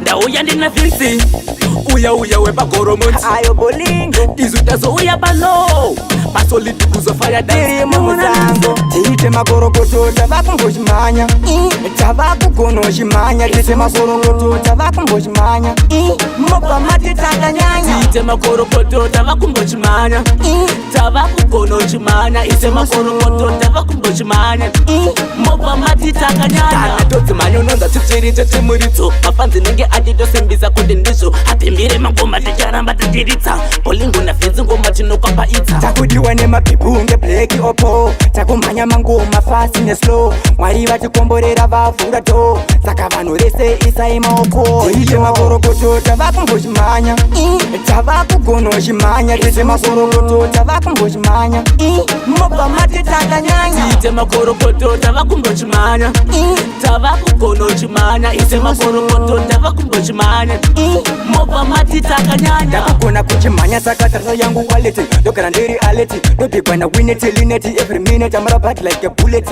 Ndauya ndina vinsi uya wepakoromoti ayo bolingo izutazo uya pano pasolidi kuzofaya dansimurango tiite makorokoto tavakumbochimanya tavakugonochimanya tiite makorokoto tavakumbochimanya mopa matitakanyanya tiite makorokoto tavakumbochimanya tavakugonochimanya ise makorokoto tavakumbochimanya mopa matitakanyanya kana todzimanya unonza titsviri chechimuritso mafanzi nenge achitosembisa kuti ndizvo hatimbire mangoma ticharamba tichiritsa bolingo navhenzi ngoma tinokwambaidza takudiwa nemapipu ngebleki opo takumhanya mangoma fasi neslow mwari vatikomborera vavhura dho saka vanhu vese isai maoko tiite makorokoto tavakumbochimanya tavakugonochimanya tiite makorokoto tavakumbochimanya mopa matitakanyanya tiite makorokoto tavakumbochimanya tavakugonochimanya ise makorokoto tavakumbochimanya mopa matitakanyanya takugona kuchimhanya saka tarisa yangu waleti ndogara ndiri aleti ndobhigwa nawineti lineti every minute amarabat like a bullet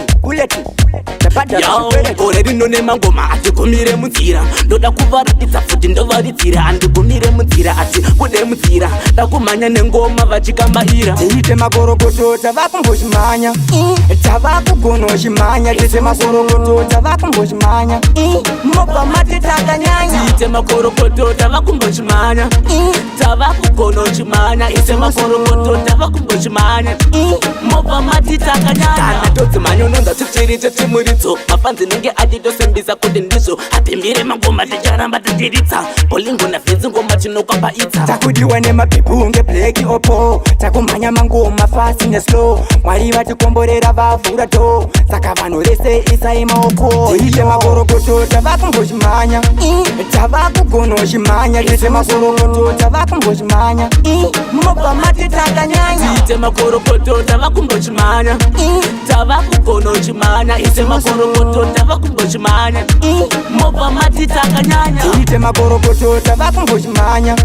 gore rino nemangoma atigumire munzira ndoda kuvaratidza futi ndovaridzira andigumire munzira ati bude munzira ndakumhanya nengoma vachikambaira tiite makorokoto tavakumbochimanya tavakugonochimanya tiite makorokoto tavakumbochimanya mopa matitakanyanya tiite makorokoto tavakumbochimanya tavakugonochimanya ise makorokoto tavakumbochimanya mopa matitakanyanya kana todzimanya unonza titsviri chechimuritso mafanzi nenge achitosembisa kuti ndizvo hatimbire mangoma ticharamba tichiritsa bolingo navhenzi ngoma tinokwambaidza takudiwa nemapipu ngebleki opo takumhanya mangoma fasi neslow mwari vatikomborera vavhura dho saka vanhu vese isai maoko tiite makorokoto tavakumbochimanya tavakugonochimanya tiite makorokoto tavakumbochimanya mopa matitakanyanya tiite makorokoto tavakumbochimanya tavakugonochimanya ise makorokoto tavakumbochimanya mopa matitakanyanya tiite makorokoto tavakumbochimanya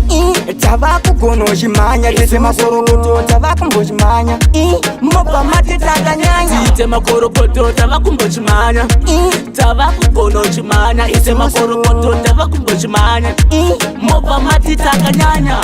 tavakugonochimanya tiite makorokoto tavakumbochimanya mopa matitakanyanya tiite makorokoto tavakumbochimanya tavakugonochimanya ise makorokoto tavakumbochimanya mopa matitakanyanya